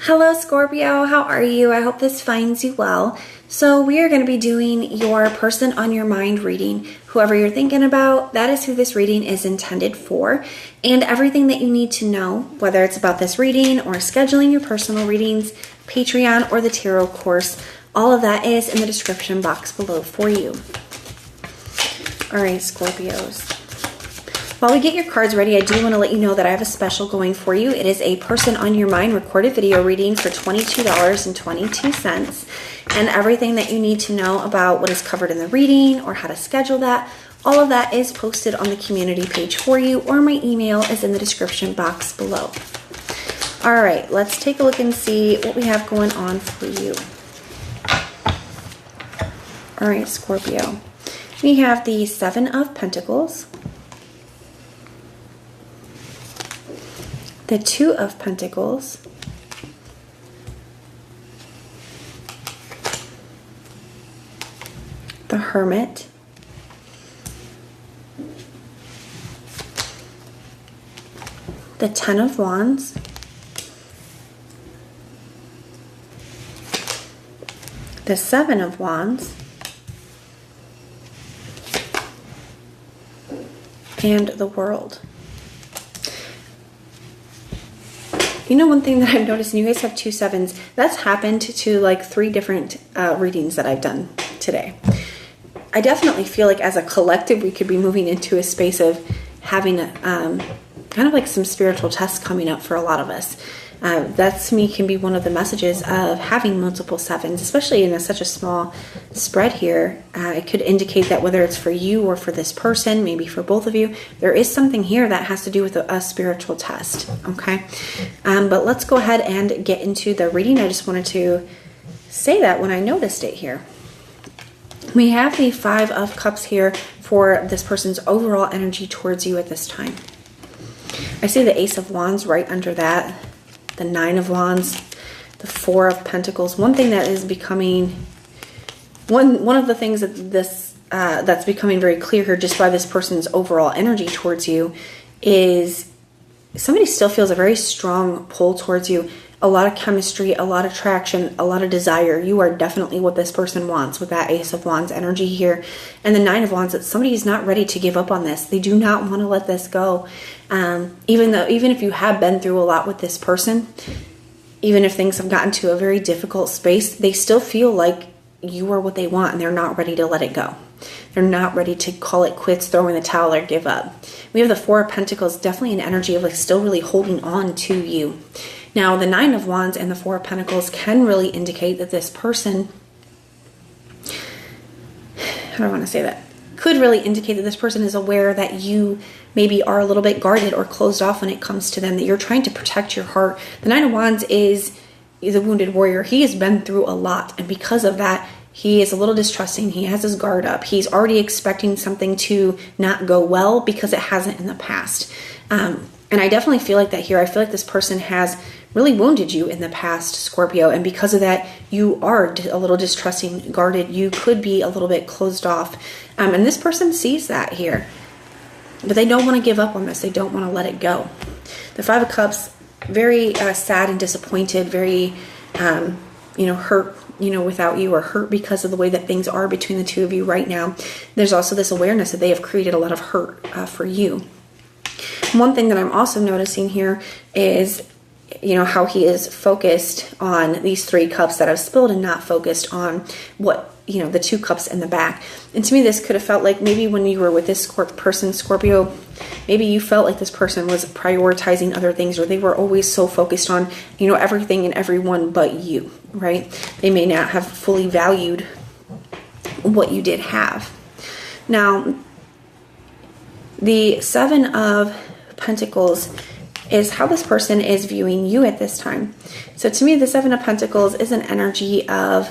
Hello Scorpio, how are you? I hope this finds you well. So we are going to be doing your person on your mind reading. Whoever you're thinking about, that is who this reading is intended for. And everything that you need to know, whether it's about this reading or scheduling your personal readings, Patreon, or the tarot course, all of that is in the description box below for you. All right, Scorpios. While we get your cards ready, I do want to let you know that I have a special going for you. It is a person on your mind recorded video reading for $22.22. And everything that you need to know about what is covered in the reading or how to schedule that, all of that is posted on the community page for you, or my email is in the description box below. All right, let's take a look and see what we have going on for you. All right, Scorpio. We have the Seven of Pentacles, the Two of Pentacles, the Hermit, the Ten of Wands, the Seven of Wands, and the World. You know, one thing that I've noticed, and you guys have two sevens, that's happened to like 3 different readings that I've done today. I definitely feel like as a collective, we could be moving into a space of having kind of like some spiritual tests coming up for a lot of us. That to me can be one of the messages of having multiple sevens, especially in such a small spread here. It could indicate that whether it's for you or for this person, maybe for both of you, there is something here that has to do with a spiritual test, okay? But let's go ahead and get into the reading. I just wanted to say that when I noticed it here. We have the Five of Cups here for this person's overall energy towards you at this time. I see the Ace of Wands right under that, the Nine of Wands, the Four of Pentacles. One thing that is becoming, one of the things that that's becoming very clear here just by this person's overall energy towards you is somebody still feels a very strong pull towards you. A lot of chemistry, a lot of attraction, a lot of desire. You are definitely what this person wants with that Ace of Wands energy here. And the Nine of Wands, that somebody is not ready to give up on this. They do not want to let this go. Even if you have been through a lot with this person, even if things have gotten to a very difficult space, they still feel like you are what they want and they're not ready to let it go. They're not ready to call it quits, throw in the towel, or give up. We have the Four of Pentacles, definitely an energy of like still really holding on to you. Now, the Nine of Wands and the Four of Pentacles can really indicate that this person, how do I want to say that? Could really indicate that this person is aware that you maybe are a little bit guarded or closed off when it comes to them, that you're trying to protect your heart. The Nine of Wands is a wounded warrior. He has been through a lot, and because of that, he is a little distrusting. He has his guard up. He's already expecting something to not go well because it hasn't in the past. And I definitely feel like that here. I feel like this person has really wounded you in the past, Scorpio. And because of that, you are a little distrusting, guarded. You could be a little bit closed off. And this person sees that here. But they don't want to give up on this. They don't want to let it go. The Five of Cups, very sad and disappointed, very, hurt, without you, or hurt because of the way that things are between the two of you right now. There's also this awareness that they have created a lot of hurt for you. One thing that I'm also noticing here is, how he is focused on these 3 cups that have spilled and not focused on what, the 2 cups in the back. And to me, this could have felt like maybe when you were with this person, Scorpio, maybe you felt like this person was prioritizing other things, or they were always so focused on, everything and everyone but you, right? They may not have fully valued what you did have. Now, the Seven of Pentacles is how this person is viewing you at this time. So to me, the Seven of Pentacles is an energy of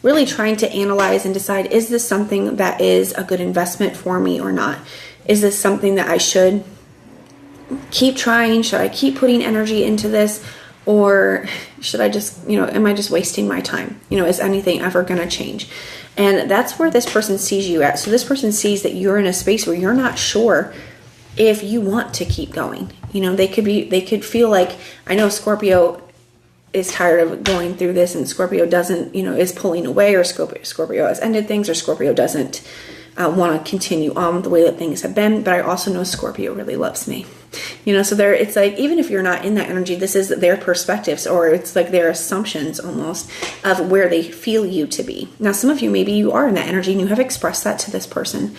really trying to analyze and decide, is this something that is a good investment for me or not? Is this something that I should keep trying? Should I keep putting energy into this? Or should I just, am I just wasting my time? Is anything ever going to change? And that's where this person sees you at. So this person sees that you're in a space where you're not sure if you want to keep going. They could feel like, I know Scorpio, is tired of going through this, and Scorpio doesn't, is pulling away, or Scorpio has ended things, or Scorpio doesn't want to continue on with the way that things have been. But I also know Scorpio really loves me. So it's like, even if you're not in that energy, this is their perspectives, or it's like their assumptions almost of where they feel you to be. Now, some of you, maybe you are in that energy and you have expressed that to this person.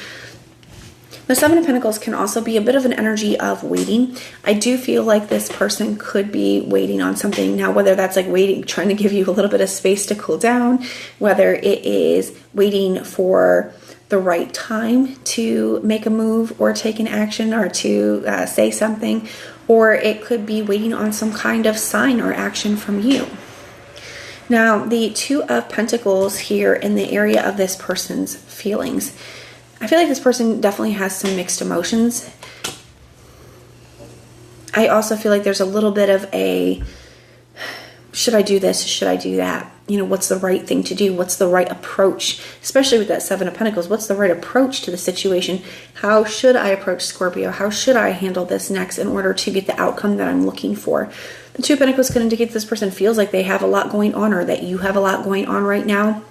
The Seven of Pentacles can also be a bit of an energy of waiting. I do feel like this person could be waiting on something. Now, whether that's like waiting, trying to give you a little bit of space to cool down, whether it is waiting for the right time to make a move or take an action or to say something, or it could be waiting on some kind of sign or action from you. Now, the Two of Pentacles here in the area of this person's feelings. I feel like this person definitely has some mixed emotions. I also feel like there's a little bit of a, should I do this? Should I do that? What's the right thing to do? What's the right approach? Especially with that Seven of Pentacles, what's the right approach to the situation? How should I approach Scorpio? How should I handle this next in order to get the outcome that I'm looking for? The Two of Pentacles could indicate this person feels like they have a lot going on, or that you have a lot going on right now,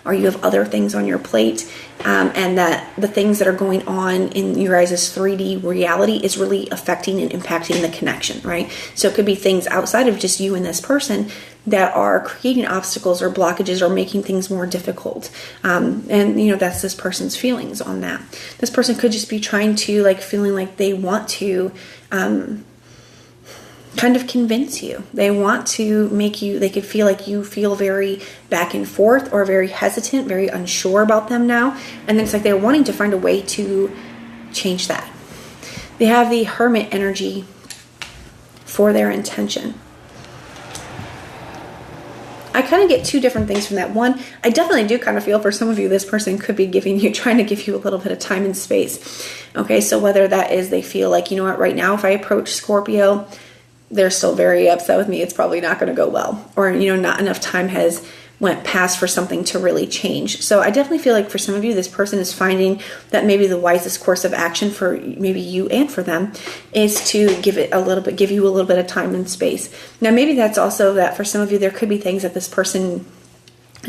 or you have other things on your plate, and that the things that are going on in your guys' 3D reality is really affecting and impacting the connection, right? So it could be things outside of just you and this person that are creating obstacles or blockages or making things more difficult. And that's this person's feelings on that. This person could just be trying to, feeling like they want to kind of convince you. They want to make you, they could feel like you feel very back and forth, or very hesitant, very unsure about them now. And then it's like they're wanting to find a way to change that. They have the Hermit energy for their intention. I kind of get two different things from that. One, I definitely do kind of feel for some of you, this person could be trying to give you a little bit of time and space. Okay, so whether that is they feel like, right now, if I approach Scorpio, they're still very upset with me, it's probably not going to go well, or not enough time has went past for something to really change. So I definitely feel like for some of you, this person is finding that maybe the wisest course of action for maybe you and for them is to give you a little bit of time and space. Now, maybe that's also that for some of you, there could be things that this person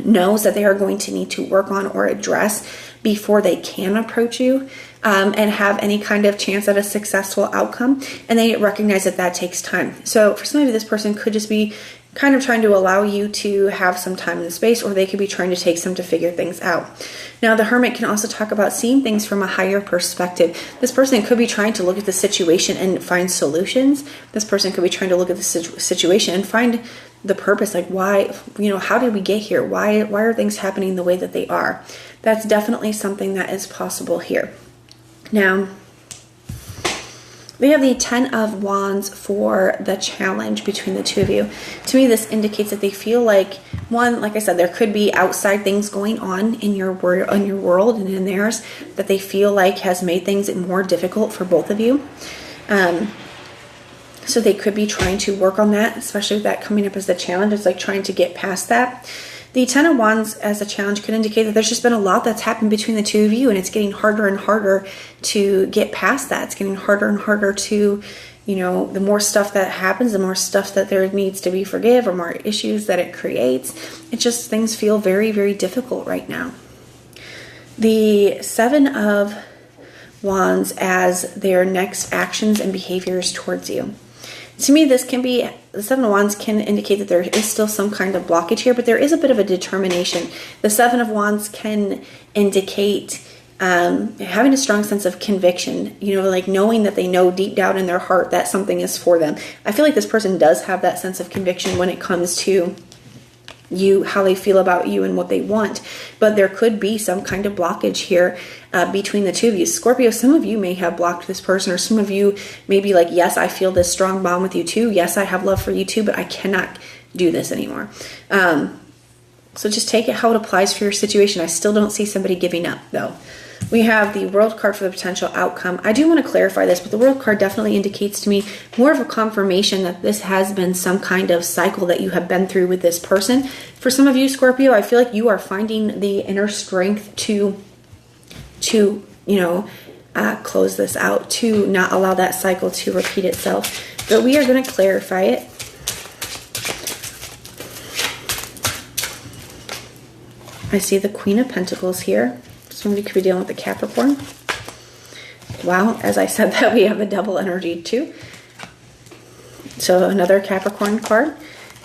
knows that they are going to need to work on or address before they can approach you and have any kind of chance at a successful outcome. And they recognize that takes time. So for some of you, this person could just be kind of trying to allow you to have some time and space, or they could be trying to take some to figure things out. Now, the Hermit can also talk about seeing things from a higher perspective. This person could be trying to look at the situation and find solutions. This person could be trying to look at the situation and find the purpose, like why, how did we get here? Why are things happening the way that they are? That's definitely something that is possible here. Now, we have the Ten of Wands for the challenge between the two of you. To me, this indicates that they feel like, one, like I said, there could be outside things going on in your world and in theirs that they feel like has made things more difficult for both of you. So they could be trying to work on that, especially with that coming up as the challenge. It's like trying to get past that. The Ten of Wands as a challenge could indicate that there's just been a lot that's happened between the two of you, and it's getting harder and harder to get past that. It's getting harder and harder to, the more stuff that happens, the more stuff that there needs to be forgive, or more issues that it creates. It's just things feel very, very difficult right now. The Seven of Wands as their next actions and behaviors towards you. To me, this can be, the Seven of Wands can indicate that there is still some kind of blockage here, but there is a bit of a determination. The Seven of Wands can indicate having a strong sense of conviction, like knowing that they know deep down in their heart that something is for them. I feel like this person does have that sense of conviction when it comes to you, how they feel about you and what they want, but there could be some kind of blockage here between the two of you. Scorpio, some of you may have blocked this person, or some of you may be like, yes, I feel this strong bond with you too. Yes, I have love for you too, but I cannot do this anymore. So just take it how it applies for your situation. I still don't see somebody giving up though. We have the World card for the potential outcome. I do want to clarify this, but the World card definitely indicates to me more of a confirmation that this has been some kind of cycle that you have been through with this person. For some of you, Scorpio, I feel like you are finding the inner strength to close this out, to not allow that cycle to repeat itself. But we are going to clarify it. I see the Queen of Pentacles here. Somebody could be dealing with the Capricorn. Wow, as I said that, we have a double energy too. So another Capricorn card.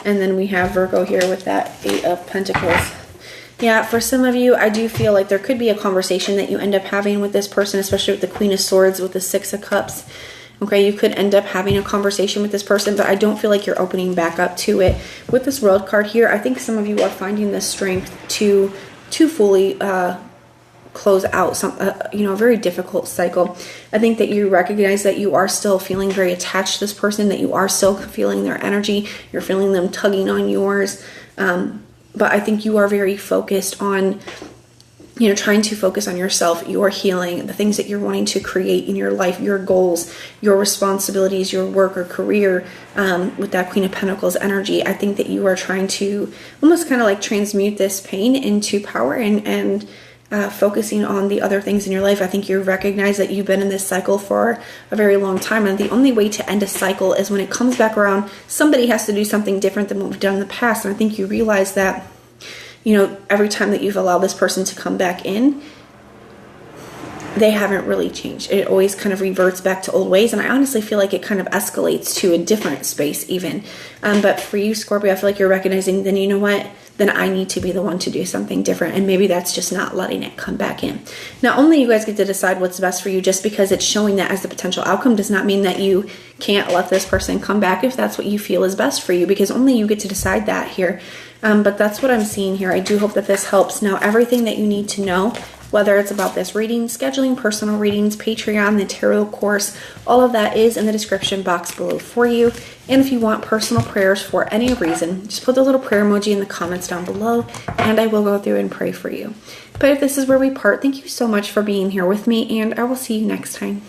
And then we have Virgo here with that 8 of Pentacles. Yeah, for some of you, I do feel like there could be a conversation that you end up having with this person, especially with the Queen of Swords, with the 6 of Cups. Okay, you could end up having a conversation with this person, but I don't feel like you're opening back up to it. With this World card here, I think some of you are finding the strength to fully close out a very difficult cycle. I think that you recognize that you are still feeling very attached to this person, that you are still feeling their energy, you're feeling them tugging on yours. But I think you are very focused on, trying to focus on yourself, your healing, the things that you're wanting to create in your life, your goals, your responsibilities, your work or career. With that Queen of Pentacles energy, I think that you are trying to almost kind of like transmute this pain into power and focusing on the other things in your life. I think you recognize that you've been in this cycle for a very long time, and the only way to end a cycle is when it comes back around, somebody has to do something different than what we've done in the past. And I think you realize that, every time that you've allowed this person to come back in, they haven't really changed. It always kind of reverts back to old ways, and I honestly feel like it kind of escalates to a different space even. But for you, Scorpio, I feel like you're recognizing, then you know what? Then I need to be the one to do something different, and maybe that's just not letting it come back in. Now, only you guys get to decide what's best for you. Just because it's showing that as the potential outcome does not mean that you can't let this person come back if that's what you feel is best for you, because only you get to decide that here. But that's what I'm seeing here. I do hope that this helps. Now, everything that you need to know, whether it's about this reading, scheduling personal readings, Patreon, the tarot course, all of that is in the description box below for you. And if you want personal prayers for any reason, just put the little prayer emoji in the comments down below, and I will go through and pray for you. But if this is where we part, thank you so much for being here with me, and I will see you next time.